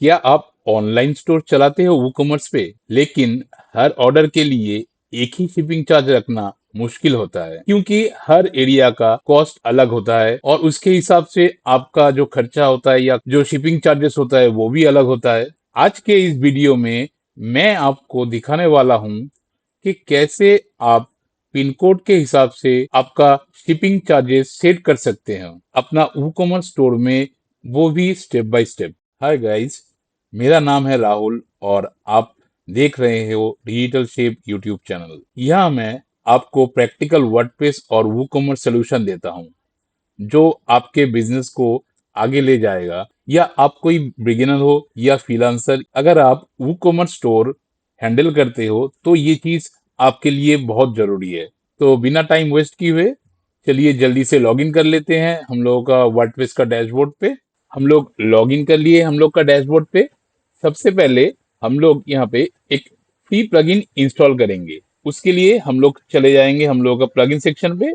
क्या आप online store चलाते हो ई कॉमर्स पे, लेकिन हर ऑर्डर के लिए एक ही शिपिंग चार्ज रखना मुश्किल होता है क्योंकि हर एरिया का कॉस्ट अलग होता है और उसके हिसाब से आपका जो खर्चा होता है या जो शिपिंग चार्जेस होता है वो भी अलग होता है। आज के इस वीडियो में मैं आपको दिखाने वाला हूँ कि कैसे आप पिन कोड के हिसाब से आपका शिपिंग चार्जेस सेट कर सकते हैं अपना ई कॉमर्स स्टोर में, वो भी step by step. Hi guys, मेरा नाम है राहुल और आप देख रहे हो डिजिटल शेप यूट्यूब चैनल। यहाँ मैं आपको प्रैक्टिकल वर्डप्रेस और ई कॉमर्स सोल्यूशन देता हूँ जो आपके बिजनेस को आगे ले जाएगा। या आप कोई बिगिनर हो या फ्रीलांसर, अगर आप ई कॉमर्स स्टोर हैंडल करते हो तो ये चीज आपके लिए बहुत जरूरी है। तो बिना टाइम वेस्ट किए हुए चलिए जल्दी से लॉगिन कर लेते हैं हम लोगों का वर्डप्रेस का डैशबोर्ड पे। हम लोग लॉगिन कर लिए हम लोग का डैशबोर्ड पे। सबसे पहले हम लोग यहाँ पे एक फ्री प्लगइन इंस्टॉल करेंगे। उसके लिए हम लोग चले जाएंगे हम लोग का प्लगइन सेक्शन पे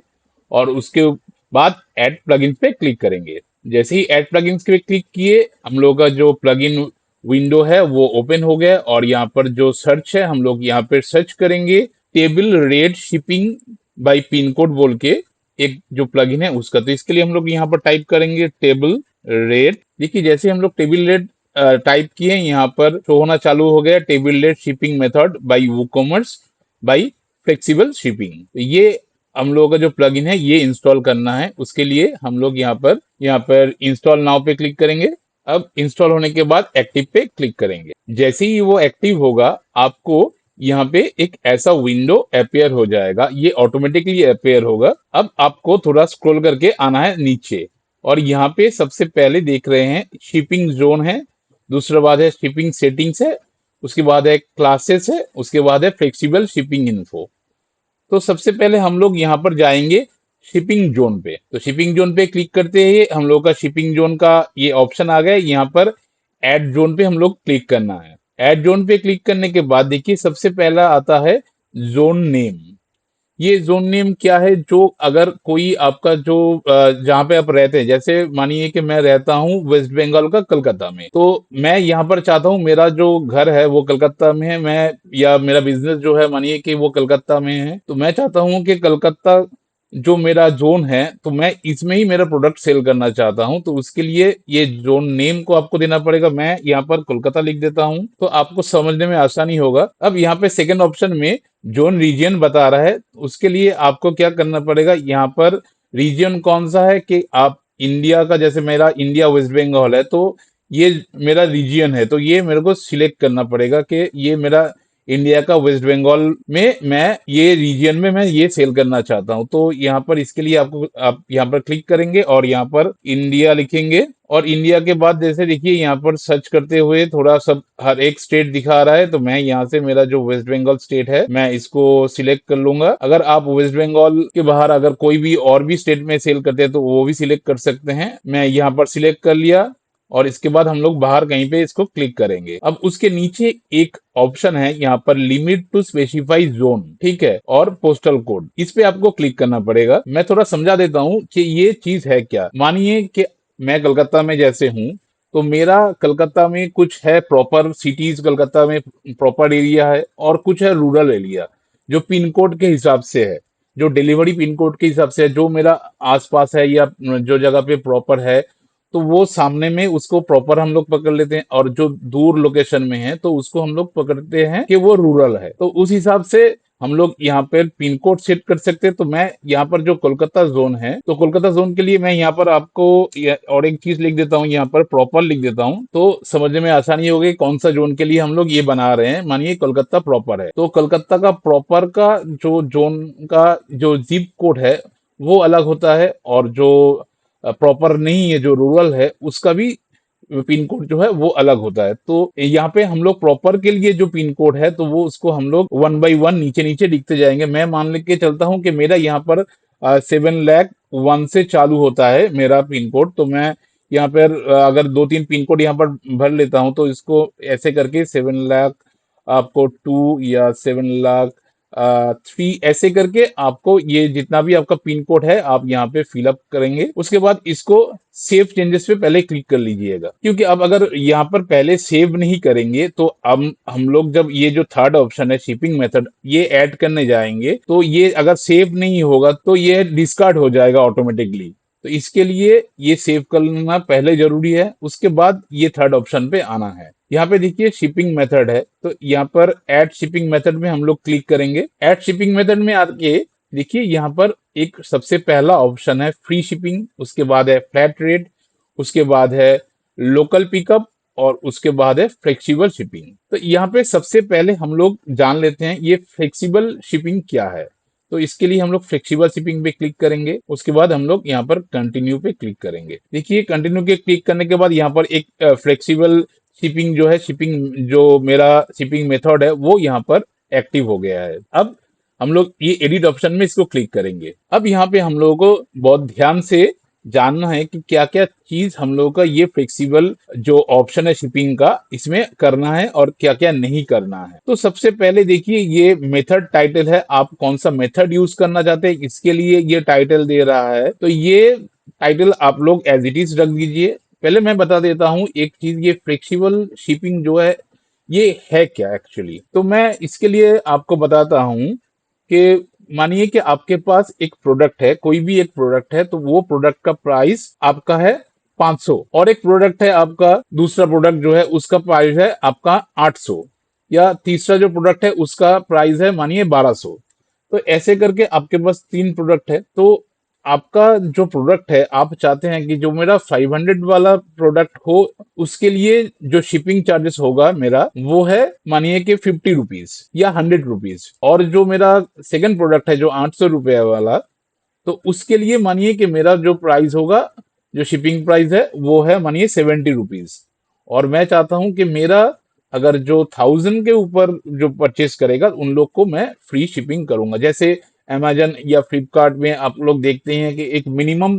और उसके बाद ऐड प्लगइन्स पे क्लिक करेंगे। जैसे ही ऐड प्लगइन्स पे क्लिक किए हम लोग का जो प्लगइन विंडो है वो ओपन हो गया और यहाँ पर जो सर्च है हम लोग यहाँ पे सर्च करेंगे table rate shipping bye pin code बोल के एक जो प्लगइन है उसका। तो इसके लिए हम लोग यहाँ पर टाइप करेंगे टेबल रेट। देखिए जैसे हम लोग टेबल रेट टाइप किए यहाँ पर शो होना चालू हो गया table rate shipping method by e commerce by flexible shipping. ये हम लोगों का जो प्लगइन है ये इंस्टॉल करना है। उसके लिए हम लोग यहाँ पर इंस्टॉल नाउ पे क्लिक करेंगे। अब इंस्टॉल होने के बाद एक्टिव पे क्लिक करेंगे। जैसे ही वो एक्टिव होगा आपको यहाँ पे एक ऐसा विंडो अपेयर हो जाएगा, ये ऑटोमेटिकली अपेयर होगा। अब आपको थोड़ा स्क्रॉल करके आना है नीचे और यहाँ पे सबसे पहले देख रहे हैं शिपिंग जोन है, दूसरा बाद है शिपिंग सेटिंग्स है, उसके बाद है क्लासेस है, उसके बाद है फ्लेक्सिबल शिपिंग इन्फो। तो सबसे पहले हम लोग यहाँ पर जाएंगे शिपिंग जोन पे। तो शिपिंग जोन पे क्लिक करते ही हम लोग का शिपिंग जोन का ये ऑप्शन आ गया। यहाँ पर ऐड जोन पे हम लोग क्लिक करना है। ऐड जोन पे क्लिक करने के बाद देखिए सबसे पहला आता है जोन नेम। ये जोन नेम क्या है, जो अगर कोई आपका जो जहाँ पे आप रहते हैं, जैसे मानिए कि मैं रहता हूँ वेस्ट बंगाल का कलकत्ता में, तो मैं यहाँ पर चाहता हूँ मेरा जो घर है वो कलकत्ता में है, मैं या मेरा बिजनेस जो है मानिए कि वो कलकत्ता में है, तो मैं चाहता हूँ कि कलकत्ता जो मेरा जोन है तो मैं इसमें ही मेरा प्रोडक्ट सेल करना चाहता हूं। तो उसके लिए ये जोन नेम को आपको देना पड़ेगा। मैं यहाँ पर कोलकाता लिख देता हूं तो आपको समझने में आसानी होगा। अब यहाँ पे सेकंड ऑप्शन में जोन रीजन बता रहा है, उसके लिए आपको क्या करना पड़ेगा, यहाँ पर रीजन कौन सा है कि आप इंडिया का, जैसे मेरा इंडिया वेस्ट बंगाल है तो ये मेरा रीजन है, तो ये मेरे को सिलेक्ट करना पड़ेगा कि ये मेरा इंडिया का वेस्ट बंगाल में मैं ये रीजन में मैं ये सेल करना चाहता हूं। तो यहाँ पर इसके लिए आपको आप यहाँ पर क्लिक करेंगे और यहाँ पर इंडिया लिखेंगे और इंडिया के बाद जैसे देखिए यहाँ पर सर्च करते हुए थोड़ा सब हर एक स्टेट दिखा रहा है, तो मैं यहाँ से मेरा जो वेस्ट बंगाल स्टेट है मैं इसको सिलेक्ट कर लूंगा। अगर आप वेस्ट बंगाल के बाहर अगर कोई भी और भी स्टेट में सेल करते हैं तो वो भी सिलेक्ट कर सकते हैं। मैं यहाँ पर सिलेक्ट कर लिया और इसके बाद हम लोग बाहर कहीं पे इसको क्लिक करेंगे। अब उसके नीचे एक ऑप्शन है यहाँ पर लिमिट टू स्पेसिफाई जोन, ठीक है, और पोस्टल कोड, इस पे आपको क्लिक करना पड़ेगा। मैं थोड़ा समझा देता हूँ कि ये चीज है क्या। मानिए कि मैं कलकत्ता में जैसे हूँ तो मेरा कलकत्ता में कुछ है प्रॉपर सिटीज, कलकत्ता में प्रॉपर एरिया है और कुछ है रूरल एरिया जो पिन कोड के हिसाब से है, जो डिलीवरी पिन कोड के हिसाब से है, जो मेरा आसपास है या जो जगह पे प्रॉपर है तो वो सामने में उसको प्रॉपर हम लोग पकड़ लेते हैं और जो दूर लोकेशन में है तो उसको हम लोग पकड़ते हैं कि वो रूरल है। तो उस हिसाब से हम लोग यहाँ पर पिन कोड सेट कर सकते हैं। तो मैं यहाँ पर जो कोलकाता जोन है तो कोलकाता जोन के लिए मैं यहाँ पर आपको और एक चीज लिख देता हूँ, यहाँ पर प्रॉपर लिख देता हूँ तो समझने में आसानी होगी कौन सा जोन के लिए हम लोग ये बना रहे हैं। मानिए कोलकाता प्रॉपर है तो कोलकाता का प्रॉपर का जो जोन का जो जिप कोड है वो अलग होता है और जो प्रॉपर नहीं है जो रूरल है उसका भी पिन कोड जो है वो अलग होता है। तो यहाँ पे हम लोग प्रॉपर के लिए जो पिन कोड है तो वो उसको हम लोग 1 बाय 1 नीचे नीचे लिखते जाएंगे। मैं मान लेके चलता हूँ कि मेरा यहाँ पर 7 लाख 1 से चालू होता है मेरा पिन कोड, तो मैं यहाँ पर अगर 2 3 पिन कोड यहाँ पर भर लेता हूँ तो इसको ऐसे करके 7 लाख आपको 2 या 7 लाख 3 ऐसे करके आपको ये जितना भी आपका पिन कोड है आप यहाँ पे फिलअप करेंगे। उसके बाद इसको सेव चेंजेस पे पहले क्लिक कर लीजिएगा, क्योंकि अब अगर यहाँ पर पहले सेव नहीं करेंगे तो हम लोग जब ये जो थर्ड ऑप्शन है शिपिंग मेथड ये ऐड करने जाएंगे तो ये अगर सेव नहीं होगा तो ये डिस्कार्ड हो जाएगा ऑटोमेटिकली। तो इसके लिए ये सेव करना पहले जरूरी है, उसके बाद ये थर्ड ऑप्शन पे आना है। यहाँ पे देखिए शिपिंग मेथड है, तो यहाँ पर ऐड शिपिंग मेथड में हम लोग क्लिक करेंगे। ऐड शिपिंग मेथड में आके देखिए यहाँ पर एक सबसे पहला ऑप्शन है फ्री शिपिंग, उसके बाद है फ्लैट रेट, उसके बाद है लोकल पिकअप और उसके बाद है फ्लेक्सिबल शिपिंग। तो यहाँ पे सबसे पहले हम लोग जान लेते हैं ये फ्लेक्सिबल शिपिंग क्या है। तो इसके लिए हम लोग फ्लेक्सिबल शिपिंग पे क्लिक करेंगे, उसके बाद हम लोग यहाँ पर कंटिन्यू पे क्लिक करेंगे। देखिए कंटिन्यू के क्लिक करने के बाद यहाँ पर एक फ्लेक्सिबल शिपिंग जो है, शिपिंग जो मेरा शिपिंग मेथड है वो यहाँ पर एक्टिव हो गया है। अब हम लोग ये एडिट ऑप्शन में इसको क्लिक करेंगे। अब यहाँ पे हम लोगों को बहुत ध्यान से जानना है कि क्या क्या चीज हम लोगों का ये फ्लेक्सिबल जो ऑप्शन है शिपिंग का इसमें करना है और क्या क्या नहीं करना है। तो सबसे पहले देखिए ये मेथड टाइटल है, आप कौन सा मेथड यूज करना चाहते हैं इसके लिए ये टाइटल दे रहा है। तो ये टाइटल आप लोग एज इट इज रख दीजिए। पहले मैं बता देता हूँ एक चीज, ये फ्लेक्सिबल शिपिंग जो है ये है क्या एक्चुअली। तो मैं इसके लिए आपको बताता हूँ कि मानिए कि आपके पास एक प्रोडक्ट है, कोई भी एक प्रोडक्ट है, तो वो प्रोडक्ट का प्राइस आपका है 500 और एक प्रोडक्ट है आपका, दूसरा प्रोडक्ट जो है उसका प्राइस है आपका 800, या तीसरा जो प्रोडक्ट है उसका प्राइस है मानिए 1200। तो ऐसे करके आपके पास 3 प्रोडक्ट है। तो आपका जो प्रोडक्ट है आप चाहते हैं कि जो मेरा 500 वाला प्रोडक्ट हो उसके लिए जो शिपिंग चार्जेस होगा मेरा वो है मानिए कि 50 रुपीज या 100 रुपीज, और जो मेरा सेकंड प्रोडक्ट है जो 800 रुपये वाला, तो उसके लिए मानिए कि मेरा जो प्राइस होगा, जो शिपिंग प्राइस है वो है मानिए 70 रुपीज। और मैं चाहता हूं कि मेरा अगर जो 1000 के ऊपर जो परचेस करेगा उन लोग को मैं फ्री शिपिंग करूंगा। जैसे अमेजन या फ्लिपकार्ट में आप लोग देखते हैं कि एक मिनिमम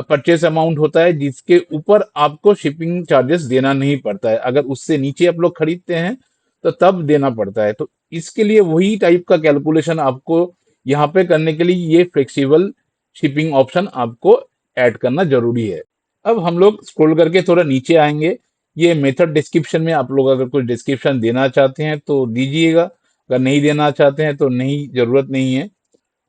परचेस अमाउंट होता है जिसके ऊपर आपको शिपिंग चार्जेस देना नहीं पड़ता है, अगर उससे नीचे आप लोग खरीदते हैं तो तब देना पड़ता है। तो इसके लिए वही टाइप का कैलकुलेशन आपको यहाँ पे करने के लिए ये फ्लेक्सिबल शिपिंग ऑप्शन आपको ऐड करना जरूरी है। अब हम लोग स्क्रॉल करके थोड़ा नीचे आएंगे। ये मेथड डिस्क्रिप्शन में आप लोग अगर कुछ डिस्क्रिप्शन देना चाहते हैं तो दीजिएगा, अगर नहीं देना चाहते हैं तो नहीं, जरूरत नहीं है।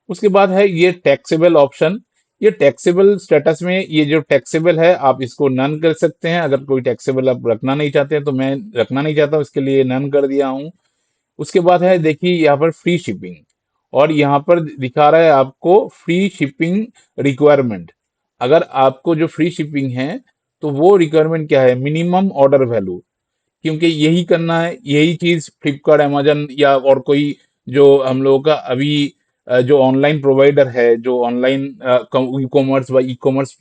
उसके बाद है ये टैक्सेबल ऑप्शन। ये टैक्सेबल स्टेटस में ये जो टैक्सेबल है आप इसको नन कर सकते हैं, अगर कोई टैक्सेबल आप रखना नहीं चाहते हैं, तो मैं रखना नहीं चाहता हूं इसके लिए नन कर दिया हूं। उसके बाद है देखिए यहाँ पर फ्री शिपिंग, और यहाँ पर दिखा रहा है आपको फ्री शिपिंग रिक्वायरमेंट। अगर आपको जो फ्री शिपिंग है तो वो रिक्वायरमेंट क्या है, मिनिमम ऑर्डर वैल्यू, क्योंकि यही करना है, यही चीज फ्लिपकार्ट अमेजन या और कोई जो हम लोगों का अभी जो ऑनलाइन प्रोवाइडर है, जो ऑनलाइन ई कॉमर्स व ई कॉमर्स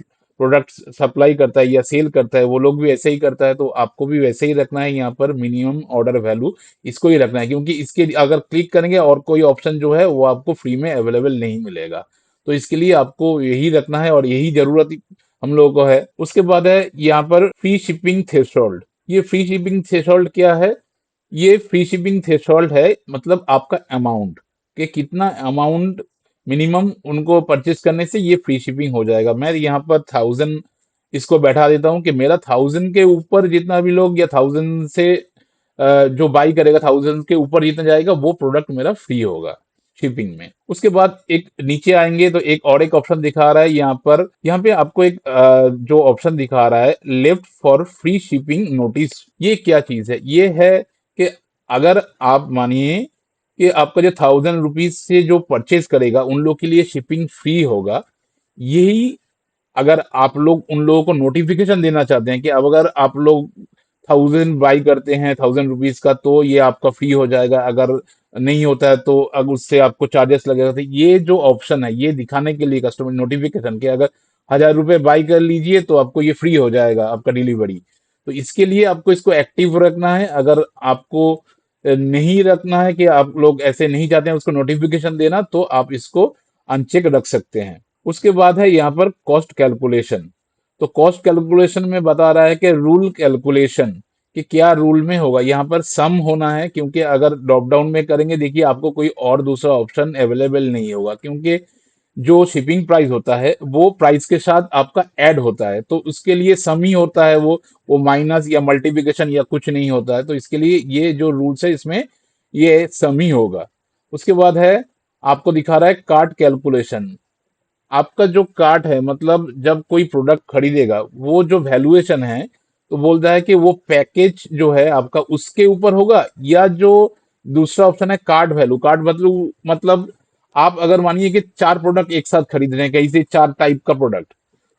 प्रोडक्ट सप्लाई करता है या सेल करता है, वो लोग भी ऐसे ही करता है। तो आपको भी वैसे ही रखना है, यहाँ पर मिनिमम ऑर्डर वैल्यू इसको ही रखना है, क्योंकि इसके अगर क्लिक करेंगे और कोई ऑप्शन जो है वो आपको फ्री में अवेलेबल नहीं मिलेगा। तो इसके लिए आपको यही रखना है और यही जरूरत हम लोगों को है। उसके बाद है यहाँ पर फ्री शिपिंग थ्रेशोल्ड। ये फ्री शिपिंग थ्रेशोल्ड क्या है, ये फ्री शिपिंग थ्रेशोल्ड है मतलब आपका अमाउंट, कि कितना अमाउंट मिनिमम उनको परचेस करने से ये फ्री शिपिंग हो जाएगा। मैं यहाँ पर 1000 इसको बैठा देता हूँ कि मेरा 1000 के ऊपर जितना भी लोग, या 1000 से जो बाई करेगा 1000 के ऊपर जितना जाएगा वो प्रोडक्ट मेरा फ्री होगा शिपिंग में। उसके बाद एक नीचे आएंगे तो एक और एक ऑप्शन दिखा रहा है यहाँ पर, यहाँ पे आपको एक जो ऑप्शन दिखा रहा है left for free shipping notice. ये क्या चीज है, ये है कि अगर आप मानिए कि आपका जो 1000 रुपीज से जो परचेज करेगा उन लोग के लिए शिपिंग फ्री होगा। यही अगर आप लोग उन लोगों को नोटिफिकेशन देना चाहते हैं कि अब अगर आप लोग 1000 बाई करते हैं 1000 रुपीज का तो ये आपका फ्री हो जाएगा, अगर नहीं होता है तो अगर उससे आपको चार्जेस लगेगा। तो ये जो ऑप्शन है ये दिखाने के लिए कस्टमर नोटिफिकेशन के, अगर 1000 रुपये बाई कर लीजिए तो आपको ये फ्री हो जाएगा आपका डिलीवरी। तो इसके लिए आपको इसको एक्टिव रखना है। अगर आपको नहीं रखना है, कि आप लोग ऐसे नहीं चाहते हैं उसको नोटिफिकेशन देना, तो आप इसको अनचेक रख सकते हैं। उसके बाद है यहाँ पर कॉस्ट कैलकुलेशन। तो कॉस्ट कैलकुलेशन में बता रहा है कि रूल कैलकुलेशन, कि क्या रूल में होगा। यहाँ पर सम होना है, क्योंकि अगर ड्रॉप डाउन में करेंगे देखिए आपको कोई और दूसरा ऑप्शन अवेलेबल नहीं होगा, क्योंकि जो शिपिंग प्राइस होता है वो प्राइस के साथ आपका ऐड होता है, तो उसके लिए सम ही होता है, वो माइनस या मल्टीप्लिकेशन या कुछ नहीं होता है। तो इसके लिए ये जो रूल्स है इसमें ये सम ही होगा। उसके बाद है, आपको दिखा रहा है कार्ट कैलकुलेशन। आपका जो कार्ट है, मतलब जब कोई प्रोडक्ट खरीदेगा वो जो वैल्यूएशन है, तो बोलता है कि वो पैकेज जो है आपका उसके ऊपर होगा, या जो दूसरा ऑप्शन है कार्ट वैल्यू। कार्ट मतलब आप अगर मानिए कि चार प्रोडक्ट एक साथ खरीद रहे हैं, कहीं से चार टाइप का प्रोडक्ट,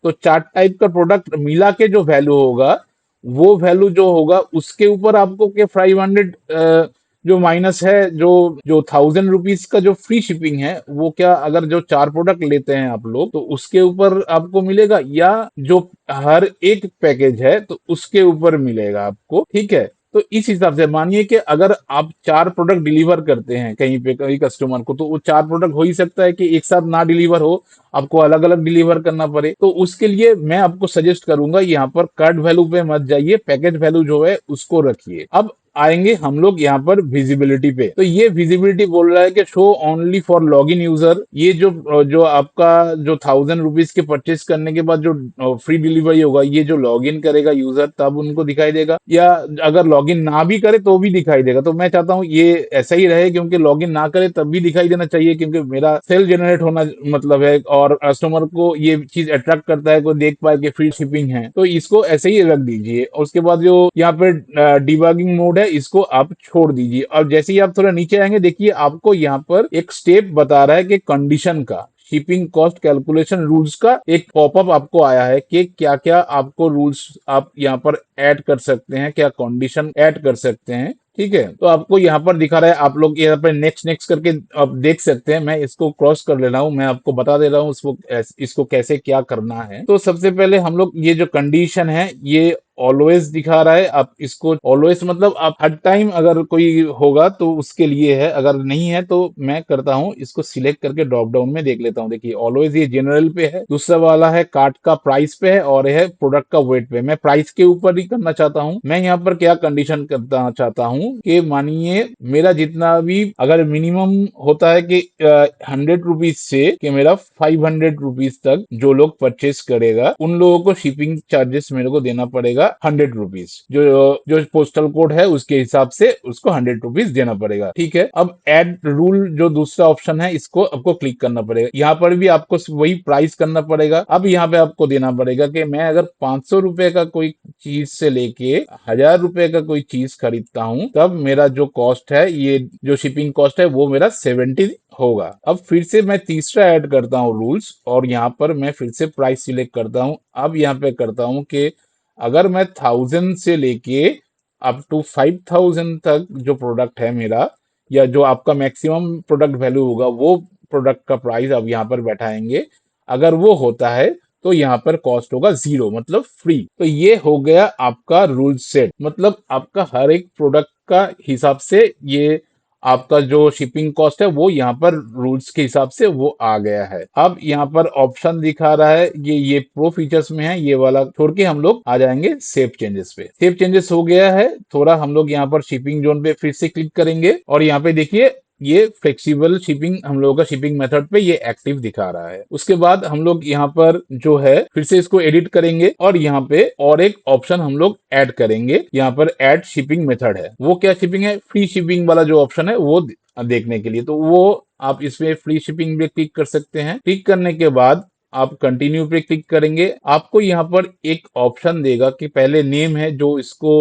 तो चार टाइप का प्रोडक्ट मिला के जो वैल्यू होगा, वो वैल्यू जो होगा उसके ऊपर आपको के 500 जो माइनस है, जो जो 1000 रुपीज का जो फ्री शिपिंग है, वो क्या अगर जो चार प्रोडक्ट लेते हैं आप लोग तो उसके ऊपर आपको मिलेगा, या जो हर एक पैकेज है तो उसके ऊपर मिलेगा आपको, ठीक है। तो इस हिसाब से मानिए कि अगर आप चार प्रोडक्ट डिलीवर करते हैं कहीं पे कहीं कस्टमर को, तो वो चार प्रोडक्ट हो ही सकता है कि एक साथ ना डिलीवर हो, आपको अलग अलग डिलीवर करना पड़े। तो उसके लिए मैं आपको सजेस्ट करूंगा यहाँ पर कार्ड वैल्यू पे मत जाइए, पैकेज वैल्यू जो है उसको रखिए। अब आएंगे हम लोग यहाँ पर विजिबिलिटी पे। तो ये विजिबिलिटी बोल रहा है कि show only for log in user. ये जो जो आपका जो 1000 रुपीज के परचेस करने के बाद जो फ्री डिलीवरी होगा, ये जो लॉग इन करेगा यूजर तब उनको दिखाई देगा, या अगर लॉग इन ना भी करे तो भी दिखाई देगा। तो मैं चाहता हूँ ये ऐसा ही रहे, क्योंकि लॉग इन ना करे तब भी दिखाई देना चाहिए, क्योंकि मेरा सेल जनरेट होना मतलब है, और कस्टमर को ये चीज अट्रैक्ट करता है, को देख पाए कि फ्री शिपिंग है। तो इसको ऐसे ही रख दीजिए। और उसके बाद जो यहाँ पे डिबगिंग मोड है, इसको आप छोड़ दीजिए। और जैसे ही आप थोड़ा नीचे आएंगे देखिए आपको यहाँ पर एक स्टेप बता रहा है कि कंडीशन का, शिपिंग कॉस्ट कैलकुलेशन रूल्स का एक पॉपअप आपको आया है कि क्या क्या आपको रूल्स आप यहाँ पर ऐड कर सकते हैं, क्या कंडीशन ऐड कर सकते हैं, ठीक है। तो आपको यहाँ पर दिखा रहा है, आप लोग यहाँ पर नेक्स्ट नेक्स्ट करके आप देख सकते हैं। मैं इसको क्रॉस कर ले रहा हूँ, मैं आपको बता दे रहा हूँ इसको कैसे क्या करना है। तो सबसे पहले हम लोग ये जो कंडीशन है ये ऑलवेज दिखा रहा है। आप इसको ऑलवेज मतलब आप हर टाइम अगर कोई होगा तो उसके लिए है, अगर नहीं है तो मैं करता हूं इसको सिलेक्ट करके ड्रॉप डाउन में देख लेता हूं। देखिए ऑलवेज ये जनरल पे है, दूसरा वाला है कार्ट का प्राइस पे है, और है प्रोडक्ट का वेट पे। मैं प्राइस के ऊपर ही करना चाहता हूं। मैं यहाँ पर क्या कंडीशन करना चाहता हूं कि मानिए मेरा जितना भी अगर मिनिमम होता है कि 100 रुपीज से कि मेरा 500 रुपीज तक जो लोग परचेस करेगा उन लोगों को शिपिंग चार्जेस मेरे को देना पड़ेगा 100 रुपीज। जो जो पोस्टल कोड है उसके हिसाब से उसको 100 रुपीज देना पड़ेगा, ठीक है। अब एड रूल जो दूसरा ऑप्शन है इसको आपको क्लिक करना पड़ेगा। यहाँ पर भी आपको वही प्राइस करना पड़ेगा। अब यहाँ पे आपको देना पड़ेगा कि मैं अगर 500 रुपए का कोई चीज से लेके 1000 रुपए का कोई चीज खरीदता हूँ, तब मेरा जो कॉस्ट है, ये जो शिपिंग कॉस्ट है वो मेरा 70 होगा। अब फिर से मैं तीसरा ऐड करता हूँ रूल्स, और यहाँ पर मैं फिर से प्राइस सिलेक्ट करता हूँ। अब यहाँ पे करता हूँ कि अगर मैं 1000 से लेके अप टू 5000 तक जो प्रोडक्ट है मेरा, या जो आपका मैक्सिमम प्रोडक्ट वैल्यू होगा, वो प्रोडक्ट का प्राइस आप यहाँ पर बैठाएंगे। अगर वो होता है तो यहाँ पर कॉस्ट होगा 0, मतलब फ्री। तो ये हो गया आपका रूल सेट, मतलब आपका हर एक प्रोडक्ट का हिसाब से ये आपका जो शिपिंग कॉस्ट है वो यहाँ पर रूल्स के हिसाब से वो आ गया है। अब यहाँ पर ऑप्शन दिखा रहा है, ये प्रो फीचर्स में है, ये वाला छोड़ के हम लोग आ जाएंगे सेव चेंजेस पे। सेव चेंजेस हो गया है। थोड़ा हम लोग यहाँ पर शिपिंग जोन पे फिर से क्लिक करेंगे, और यहाँ पे देखिए ये फ्लेक्सिबल शिपिंग हम लोगों का शिपिंग मेथड पे ये एक्टिव दिखा रहा है। उसके बाद हम लोग यहाँ पर जो है फिर से इसको एडिट करेंगे, और यहाँ पे और एक ऑप्शन हम लोग ऐड करेंगे। यहाँ पर ऐड शिपिंग मेथड है, वो क्या शिपिंग है, फ्री शिपिंग वाला जो ऑप्शन है वो देखने के लिए। तो वो आप इसमें फ्री शिपिंग पे क्लिक कर सकते हैं। क्लिक करने के बाद आप कंटिन्यू पे क्लिक करेंगे। आपको यहाँ पर एक ऑप्शन देगा कि पहले नेम है जो इसको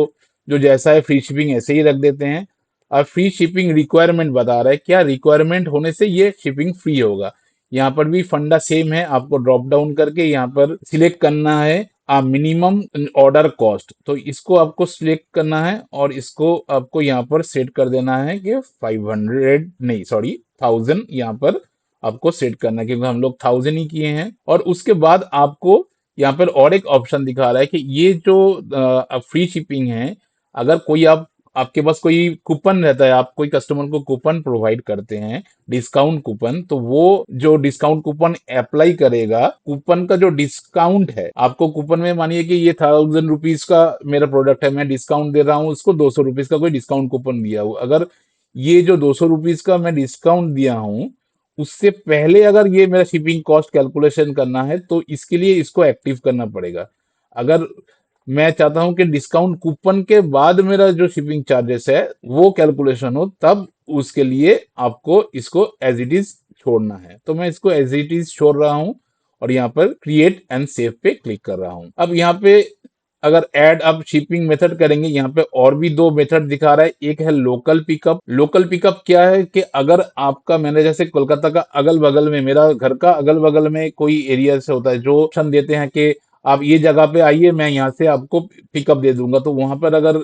जो जैसा है फ्री शिपिंग ऐसे ही रख देते हैं। और फ्री शिपिंग रिक्वायरमेंट बता रहा है, क्या रिक्वायरमेंट होने से ये शिपिंग फ्री होगा। यहाँ पर भी फंडा सेम है, आपको ड्रॉप डाउन करके यहाँ पर सिलेक्ट करना है मिनिमम ऑर्डर कॉस्ट। तो इसको आपको सिलेक्ट करना है, और इसको आपको यहाँ पर सेट कर देना है कि 500 नहीं सॉरी 1000 यहाँ पर आपको सेट करना है, क्योंकि हम लोग 1000 ही किए हैं। और उसके बाद आपको यहाँ पर और एक ऑप्शन दिखा रहा है कि ये जो फ्री शिपिंग है, अगर कोई आप आपके पास कोई कूपन रहता है, आप कोई कस्टमर को कूपन प्रोवाइड करते हैं, डिस्काउंट कूपन, तो वो जो डिस्काउंट कूपन अप्लाई करेगा, कूपन का जो डिस्काउंट है, आपको कूपन में मानिए कि ये 1000 रुपीज का मेरा प्रोडक्ट है, मैं डिस्काउंट दे रहा हूँ उसको, 200 रुपीज का कोई डिस्काउंट कूपन दिया हुआ, अगर ये जो 200 रुपीज का मैं डिस्काउंट दिया हूँ, उससे पहले अगर ये मेरा शिपिंग कॉस्ट कैलकुलेशन करना है, तो इसके लिए इसको एक्टिव करना पड़ेगा। अगर मैं चाहता हूं कि डिस्काउंट कूपन के बाद मेरा जो शिपिंग चार्जेस है वो कैलकुलेशन हो, तब उसके लिए आपको इसको एज इट इज छोड़ना है। तो मैं इसको एज इट इज छोड़ रहा हूं और यहाँ पर क्रिएट एंड सेव पे क्लिक कर रहा हूं। अब यहाँ पे अगर ऐड अब शिपिंग मेथड करेंगे, यहाँ पे और भी दो मेथड दिखा रहा है। एक है लोकल पिकअप। लोकल पिकअप क्या है कि अगर आपका, मैंने जैसे कोलकाता का अगल बगल में, मेरा घर का अगल बगल में कोई एरिया से होता है जो ऑप्शन देते हैं कि आप ये जगह पे आइए, मैं यहाँ से आपको पिकअप दे दूंगा, तो वहां पर अगर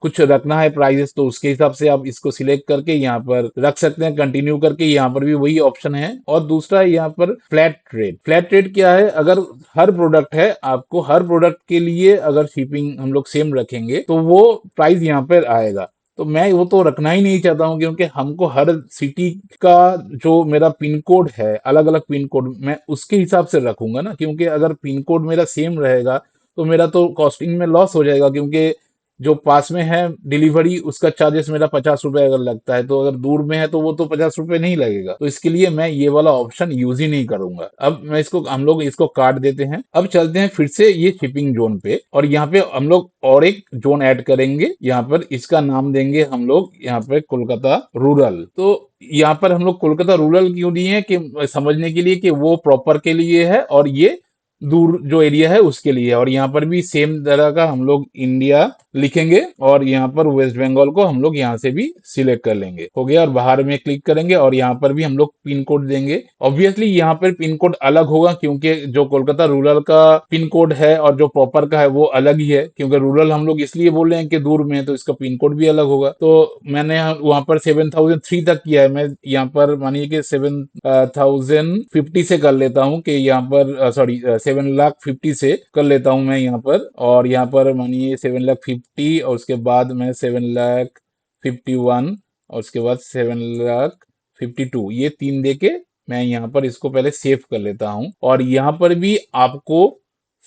कुछ रखना है प्राइजेस, तो उसके हिसाब से आप इसको सिलेक्ट करके यहाँ पर रख सकते हैं। कंटिन्यू करके यहाँ पर भी वही ऑप्शन है। और दूसरा है यहाँ पर फ्लैट रेट। फ्लैट रेट क्या है, अगर हर प्रोडक्ट है, आपको हर प्रोडक्ट के लिए अगर शिपिंग हम लोग सेम रखेंगे तो वो प्राइस यहाँ पर आएगा। तो मैं वो तो रखना ही नहीं चाहता हूँ, क्योंकि हमको हर सिटी का जो मेरा पिन कोड है, अलग अलग पिन कोड, मैं उसके हिसाब से रखूंगा ना, क्योंकि अगर पिन कोड मेरा सेम रहेगा तो मेरा तो कॉस्टिंग में लॉस हो जाएगा, क्योंकि जो पास में है डिलीवरी, उसका चार्जेस मेरा 50 रुपए अगर लगता है, तो अगर दूर में है तो वो तो 50 रुपए नहीं लगेगा। तो इसके लिए मैं ये वाला ऑप्शन यूज ही नहीं करूंगा। अब मैं इसको, हम लोग इसको काट देते हैं। अब चलते हैं फिर से ये शिपिंग जोन पे, और यहाँ पे हम लोग और एक जोन ऐड करेंगे। यहाँ पर इसका नाम देंगे हम लोग यहाँ पे कोलकाता रूरल। तो यहाँ पर हम लोग कोलकाता रूरल क्यों दिए हैं, कि समझने के लिए कि वो प्रॉपर के लिए है और ये दूर जो एरिया है उसके लिए। और यहाँ पर भी सेम तरह का हम लोग इंडिया लिखेंगे, और यहाँ पर वेस्ट बंगाल को हम लोग यहाँ से भी सिलेक्ट कर लेंगे। हो गया। और बाहर में क्लिक करेंगे और यहाँ पर भी हम लोग पिन कोड देंगे। ऑब्वियसली यहाँ पर पिन कोड अलग होगा, क्योंकि जो कोलकाता रूरल का पिन कोड है और जो प्रॉपर का है वो अलग ही है, क्योंकि रूरल हम लोग इसलिए बोल रहे हैं कि दूर में है, तो इसका पिन कोड भी अलग होगा। तो मैंने वहां पर 7003 तक किया है। मैं यहाँ पर मानिए कि 7050 से कर लेता हूँ, कि यहाँ पर सॉरी 7,50,000 से कर लेता हूँ मैं यहाँ पर। और यहाँ पर मानिए 7,50,000, और उसके बाद मैं 7,51,000, और उसके बाद 7,52,000, ये तीन देके मैं यहाँ पर इसको पहले सेव कर लेता हूँ। और यहाँ पर भी आपको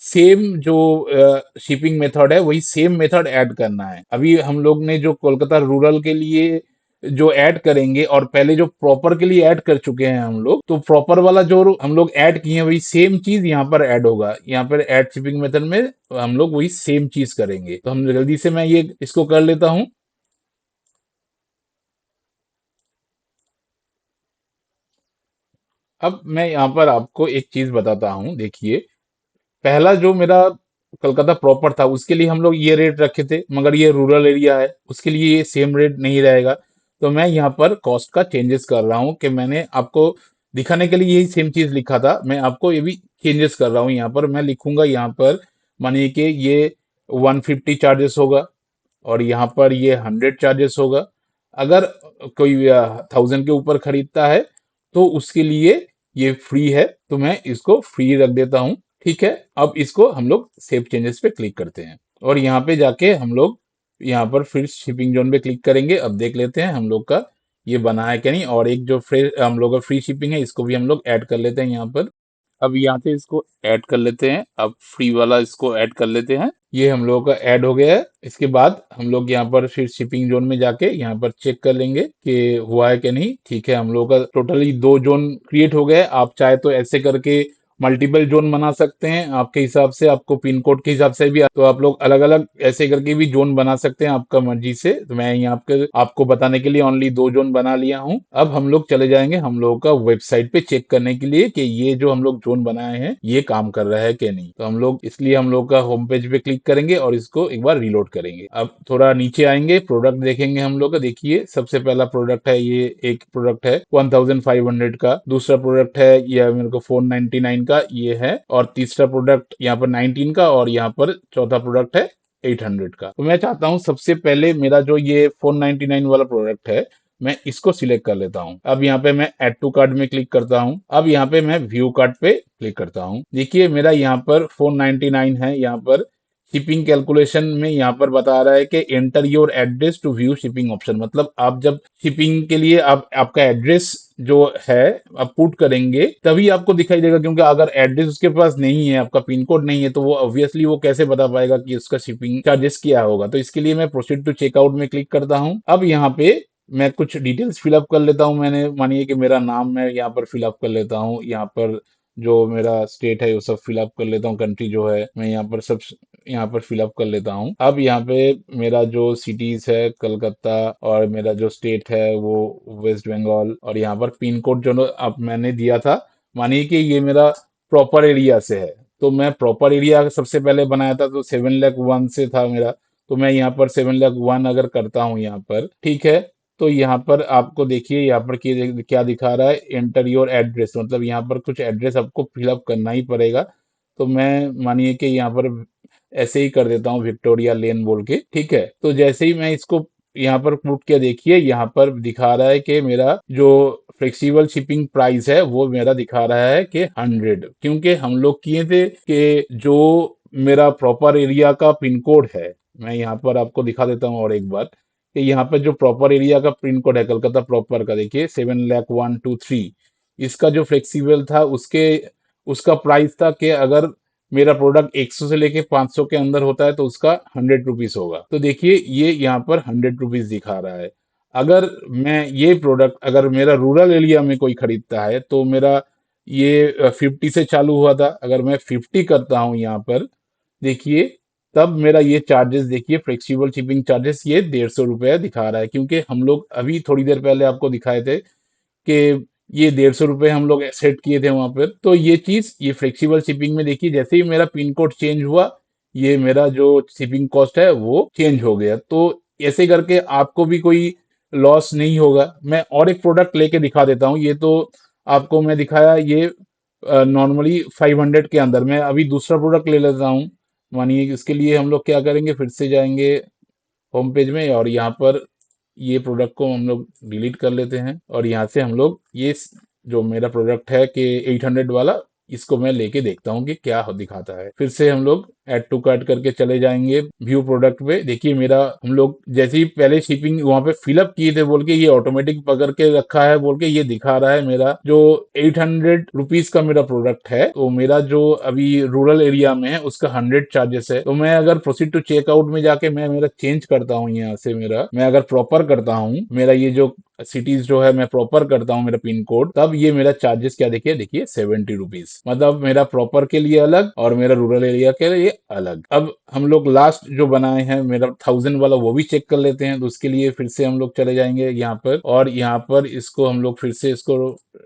सेम जो शिपिंग मेथड है, वही सेम मेथड ऐड करना है। अभी हम लोग ने जो कोलकाता रूरल के लिए जो ऐड करेंगे, और पहले जो प्रॉपर के लिए ऐड कर चुके हैं हम लोग, तो प्रॉपर वाला जो हम लोग ऐड किए हैं वही सेम चीज यहाँ पर ऐड होगा। यहाँ पर ऐड शिपिंग मेथड में हम लोग वही सेम चीज करेंगे। तो हम जल्दी से मैं ये इसको कर लेता हूँ। अब मैं यहाँ पर आपको एक चीज बताता हूँ, देखिए। पहला जो मेरा कलकत्ता प्रॉपर था, उसके लिए हम लोग ये रेट रखे थे, मगर ये रूरल एरिया है, उसके लिए ये सेम रेट नहीं रहेगा। तो मैं यहाँ पर कॉस्ट का चेंजेस कर रहा हूँ, कि मैंने आपको दिखाने के लिए यही सेम चीज लिखा था, मैं आपको ये भी चेंजेस कर रहा हूँ। यहाँ पर मैं लिखूंगा, यहाँ पर मानिए कि ये 150 चार्जेस होगा, और यहाँ पर ये 100 चार्जेस होगा। अगर कोई 1000 के ऊपर खरीदता है तो उसके लिए ये फ्री है, तो मैं इसको फ्री रख देता हूँ। ठीक है। अब इसको हम लोग सेव चेंजेस पे क्लिक करते हैं, और यहाँ पे जाके हम लोग यहाँ पर फिर शिपिंग जोन पे क्लिक करेंगे। अब देख लेते हैं हम लोग का ये बना है क्या नहीं। और एक जो फ्री हम लोग का फ्री शिपिंग है, इसको भी हम लोग ऐड कर लेते हैं यहाँ पर। अब यहाँ से इसको ऐड कर लेते हैं। अब फ्री वाला इसको ऐड कर लेते हैं। ये हम लोगों का ऐड हो गया है। इसके बाद हम लोग यहाँ पर फिर शिपिंग जोन में जाके यहाँ पर चेक कर लेंगे कि हुआ है कि नहीं। ठीक है, हम लोगों का टोटली 2 जोन क्रिएट हो गए। आप चाहे तो ऐसे करके मल्टीपल जोन बना सकते हैं, आपके हिसाब से, आपको पिन कोड के हिसाब से भी, तो आप लोग अलग अलग ऐसे करके भी जोन बना सकते हैं, आपका मर्जी से। तो मैं यहाँ पे आपको बताने के लिए ओनली 2 जोन बना लिया हूँ। अब हम लोग चले जाएंगे हम लोगों का वेबसाइट पे चेक करने के लिए कि ये जो हम लोग जोन बनाए हैं ये काम कर रहा है कि नहीं। तो हम लोग, इसलिए हम लोग का होम पेज पे क्लिक करेंगे और इसको एक बार रीलोड करेंगे। अब थोड़ा नीचे आएंगे, प्रोडक्ट देखेंगे हम लोग का। देखिए, सबसे पहला प्रोडक्ट है, ये एक प्रोडक्ट है 1500 का, दूसरा प्रोडक्ट है ये मेरे को 499 का ये है, और तीसरा प्रोडक्ट यहाँ पर 19 का, और यहाँ पर चौथा प्रोडक्ट है 800 का। तो मैं चाहता हूँ सबसे पहले मेरा जो ये 499 वाला प्रोडक्ट है, मैं इसको सिलेक्ट कर लेता हूँ। अब यहाँ पे मैं ऐड टू कार्ट में क्लिक करता हूँ। अब यहाँ पे मैं व्यू कार्ट पे क्लिक करता हूँ। देखिए, मेरा यहाँ पर 499 है, यहाँ पर शिपिंग कैलकुलेशन में यहाँ पर बता रहा है कि enter your address to view shipping option, मतलब आप जब शिपिंग के लिए आप आपका एड्रेस जो है आप पुट करेंगे तभी आपको दिखाई देगा, क्योंकि अगर एड्रेस उसके पास नहीं है, आपका पिन कोड नहीं है, तो वो ऑब्वियसली वो कैसे बता पाएगा कि उसका शिपिंग चार्जेस क्या होगा। तो इसके लिए मैं प्रोसीड टू चेकआउट में क्लिक करता हूँ। अब यहाँ पे मैं कुछ डिटेल्स फिलअप कर लेता हूँ। मैंने मानिए कि मेरा नाम मैं यहाँ पर फिलअप कर लेता हूँ, यहाँ पर जो मेरा स्टेट है वो सब फिलअप कर लेता हूँ, कंट्री जो है मैं यहाँ पर सब यहाँ पर फिलअप कर लेता हूँ। अब यहाँ पे मेरा जो सिटीज है कलकत्ता, और मेरा जो स्टेट है वो वेस्ट बंगाल, और यहाँ पर पिन कोड जो अब मैंने दिया था, मानिए कि ये मेरा प्रॉपर एरिया से है, तो मैं प्रॉपर एरिया सबसे पहले बनाया था तो 7,01,000 से था मेरा, तो मैं यहाँ पर 7,01,000 अगर करता हूँ यहाँ पर, ठीक है। तो यहाँ पर आपको देखिए यहाँ पर क्या दिखा रहा है, एंटर योर एड्रेस, मतलब यहाँ पर कुछ एड्रेस आपको फिलअप करना ही पड़ेगा। तो मैं मानिए कि यहाँ पर ऐसे ही कर देता हूँ विक्टोरिया लेन बोल के, ठीक है। तो जैसे ही मैं इसको यहाँ पर पुट किया, देखिए यहाँ पर दिखा रहा है कि मेरा जो फ्लेक्सिबल शिपिंग प्राइस है वो मेरा दिखा रहा है कि 100, क्योंकि हम लोग किए थे कि जो मेरा प्रॉपर एरिया का पिन कोड है, मैं यहाँ पर आपको दिखा देता हूँ और एक बार कि यहाँ पर जो प्रॉपर एरिया का पिन कोड है कलकत्ता प्रॉपर का, देखिए 7,01,203, इसका जो फ्लेक्सिबल था उसके उसका प्राइस था कि अगर मेरा प्रोडक्ट 100 से लेके 500 के अंदर होता है तो उसका 100 रुपीज होगा। तो देखिए ये यहाँ पर 100 रुपीज दिखा रहा है। अगर मैं ये प्रोडक्ट अगर मेरा रूरल एरिया में कोई खरीदता है तो मेरा ये 50 से चालू हुआ था, अगर मैं 50 करता हूँ यहाँ पर, देखिए तब मेरा ये चार्जेस, देखिए फ्लेक्सिबल शिपिंग चार्जेस ये 150 रुपया दिखा रहा है, क्योंकि हम लोग अभी थोड़ी देर पहले आपको दिखाए थे कि ये 150 रुपये हम लोग सेट किए थे वहां पर। तो ये चीज ये फ्लेक्सिबल शिपिंग में देखिए जैसे ही मेरा पिन कोड चेंज हुआ, ये मेरा जो शिपिंग कॉस्ट है वो चेंज हो गया। तो ऐसे करके आपको भी कोई लॉस नहीं होगा। मैं और एक प्रोडक्ट लेके दिखा देता हूँ। ये तो आपको मैं दिखाया ये नॉर्मली 500 के अंदर। मैं अभी दूसरा प्रोडक्ट ले लेता हूँ। मानिए इसके लिए हम लोग क्या करेंगे, फिर से जाएंगे होम पेज में, और यहाँ पर ये प्रोडक्ट को हम लोग डिलीट कर लेते हैं, और यहाँ से हम लोग जो मेरा प्रोडक्ट है कि 800 वाला, इसको मैं लेके देखता हूँ कि क्या दिखाता है। फिर से हम लोग ऐड टू कार्ट करके चले जाएंगे व्यू प्रोडक्ट पे। देखिए मेरा हम लोग जैसे ही पहले शिपिंग वहां पे फिलअप किए थे बोल के ये ऑटोमेटिक पकड़ के रखा है बोल के ये दिखा रहा है मेरा जो 800 रुपीज का मेरा प्रोडक्ट है, तो मेरा जो अभी रूरल एरिया में है उसका 100 चार्जेस है। तो मैं अगर प्रोसीड टू चेकआउट में जाके मैं मेरा चेंज करता हूँ, यहाँ से मेरा मैं अगर प्रॉपर करता हूँ, मेरा ये जो सिटीज जो है मैं प्रॉपर करता हूँ मेरा पिन कोड, तब ये मेरा चार्जेस क्या देखिए, देखिए 70 रुपीज, मतलब मेरा प्रॉपर के लिए अलग और मेरा रूरल एरिया के लिए अलग। अब हम लोग लास्ट जो बनाए हैं मेरा 1000 वाला वो भी चेक कर लेते हैं। तो उसके लिए फिर से हम लोग चले जाएंगे यहाँ पर, और यहाँ पर इसको हम लोग फिर से इसको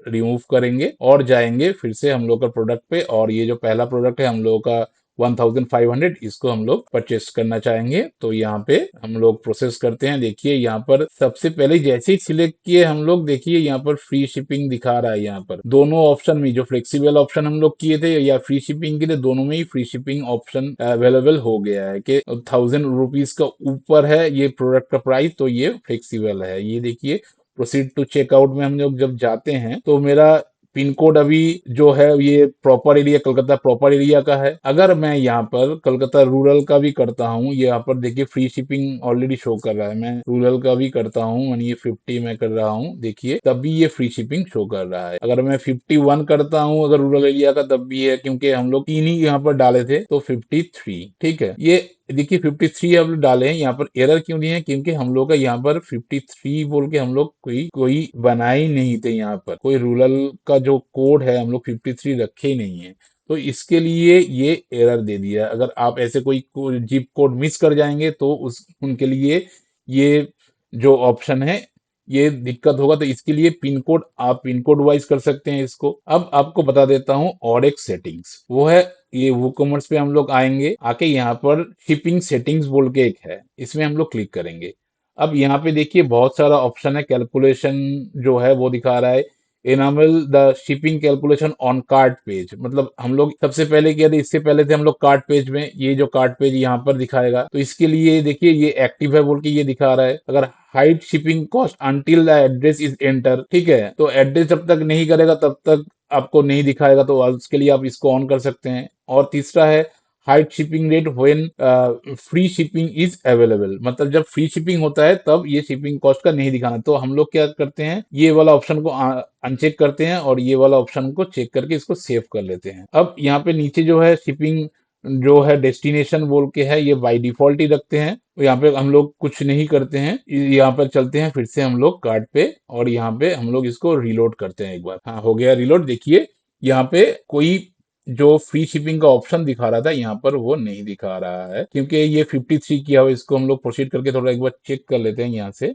रिमूव करेंगे और जाएंगे फिर से हम लोग का प्रोडक्ट पे, और ये जो पहला प्रोडक्ट है हम लोगों का 1500, इसको हम लोग परचेस करना चाहेंगे। तो यहाँ पे हम लोग प्रोसेस करते हैं। देखिए यहाँ पर सबसे पहले जैसे ही सिलेक्ट किए हम लोग, देखिए यहाँ पर फ्री शिपिंग दिखा रहा है। यहाँ पर दोनों ऑप्शन में जो फ्लेक्सिबल ऑप्शन हम लोग किए थे या फ्री शिपिंग के लिए, दोनों में ही फ्री शिपिंग ऑप्शन अवेलेबल हो गया है कि 1000 रुपीज का ऊपर है ये प्रोडक्ट का प्राइस, तो ये फ्लेक्सिबल है। ये देखिए प्रोसीड टू चेकआउट में हम लोग जब जाते हैं तो मेरा पिन कोड अभी जो है ये proper area Calcutta proper area का है। अगर मैं यहाँ पर कलकत्ता रूरल का भी करता हूँ, यहाँ पर देखिए फ्री शिपिंग ऑलरेडी शो कर रहा है। मैं रूरल का भी करता हूँ, यानी ये 50 में कर रहा हूँ, देखिए तब भी ये फ्री शिपिंग शो कर रहा है। अगर मैं 51 करता हूँ अगर रूरल एरिया का, तब भी है, क्योंकि हम लोग तीन ही यहाँ पर डाले थे तो 53, ठीक है। ये देखिए 53 अब डाले हैं। यहाँ पर एरर क्यों नहीं है, क्योंकि हम लोग का यहाँ पर 53 बोल के हम लोग कोई कोई बनाए ही नहीं थे। यहाँ पर कोई रूरल का जो कोड है हम लोग 53 रखे ही नहीं है, तो इसके लिए ये एरर दे दिया। अगर आप ऐसे कोई जिप कोड मिस कर जाएंगे तो उस उनके लिए ये जो ऑप्शन है ये दिक्कत होगा। तो इसके लिए पिन कोड आप पिन कोड वाइज कर सकते हैं इसको। अब आपको बता देता हूँ और एक सेटिंग्स, वो है ये वूकॉमर्स पे हम लोग आएंगे, आके यहाँ पर शिपिंग सेटिंग्स बोल के एक है, इसमें हम लोग क्लिक करेंगे। अब यहाँ पे देखिए बहुत सारा ऑप्शन है। कैलकुलेशन जो है वो दिखा रहा है, enable the shipping calculation on cart page, मतलब हम लोग सबसे पहले किया था, इससे पहले थे हम लोग कार्ट पेज में। ये जो कार्ट पेज यहाँ पर दिखाएगा, तो इसके लिए देखिए ये एक्टिव है बोल के ये दिखा रहा है। अगर hide shipping cost until the address is enter, ठीक है, तो एड्रेस जब तक नहीं करेगा तब तक आपको नहीं दिखाएगा, तो उसके लिए आप इसको ऑन कर सकते हैं। और तीसरा है height shipping rate when free shipping is available, मतलब जब फ्री शिपिंग होता है तब ये शिपिंग कॉस्ट का नहीं दिखाना। तो हम लोग क्या करते हैं, ये वाला ऑप्शन को अनचेक करते हैं और ये वाला ऑप्शन को चेक करके इसको सेव कर लेते हैं। अब यहाँ पे नीचे जो है शिपिंग जो है डेस्टिनेशन बोल के है, ये बाय डिफॉल्ट ही रखते हैं। तो यहाँ पे हम लोग कुछ नहीं करते हैं, यहाँ पर चलते हैं फिर से हम लोग कार्ट पे और यहाँ पे हम लोग इसको रिलोड करते हैं एक बार। हाँ, हो गया रिलोड। देखिए यहाँ पे कोई जो फ्री शिपिंग का ऑप्शन दिखा रहा था यहाँ पर वो नहीं दिखा रहा है, क्योंकि ये 53 किया हुआ। इसको हम लोग प्रोसीड करके थोड़ा एक बार चेक कर लेते हैं। यहाँ से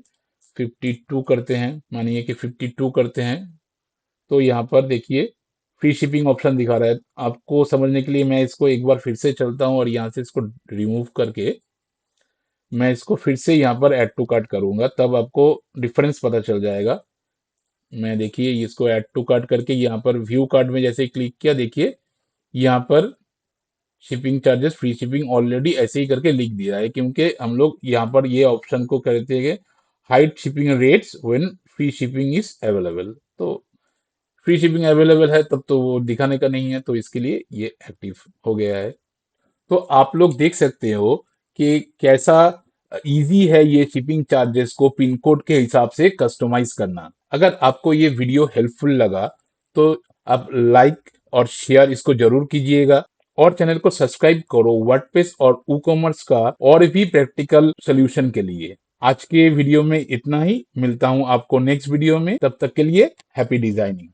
52 करते हैं, मानिए कि 52 करते हैं, तो यहाँ पर देखिए फ्री शिपिंग ऑप्शन दिखा रहा है। आपको समझने के लिए मैं इसको एक बार फिर से चलता हूँ और यहाँ से इसको रिमूव करके मैं इसको फिर से यहाँ पर ऐड टू कार्ट करूंगा, तब आपको डिफरेंस पता चल जाएगा। मैं देखिए इसको ऐड टू कार्ट करके यहाँ पर व्यू कार्ट में जैसे क्लिक किया, देखिए यहाँ पर shipping charges free shipping already ऐसे ही करके लिख दिया है, क्योंकि हम लोग यहाँ पर ये ऑप्शन को कहते हैं height shipping rates when free shipping is available. तो फ्री शिपिंग अवेलेबल है तब तो वो दिखाने का नहीं है, तो इसके लिए ये एक्टिव हो गया है। तो आप लोग देख सकते हो कि कैसा इजी है ये शिपिंग चार्जेस को पिन कोड के हिसाब से कस्टमाइज करना। अगर आपको ये वीडियो हेल्पफुल लगा तो आप लाइक और शेयर इसको जरूर कीजिएगा और चैनल को सब्सक्राइब करो वर्डप्रेस और ई कॉमर्स का और भी प्रैक्टिकल सॉल्यूशन के लिए। आज के वीडियो में इतना ही, मिलता हूं आपको नेक्स्ट वीडियो में, तब तक के लिए हैप्पी डिजाइनिंग।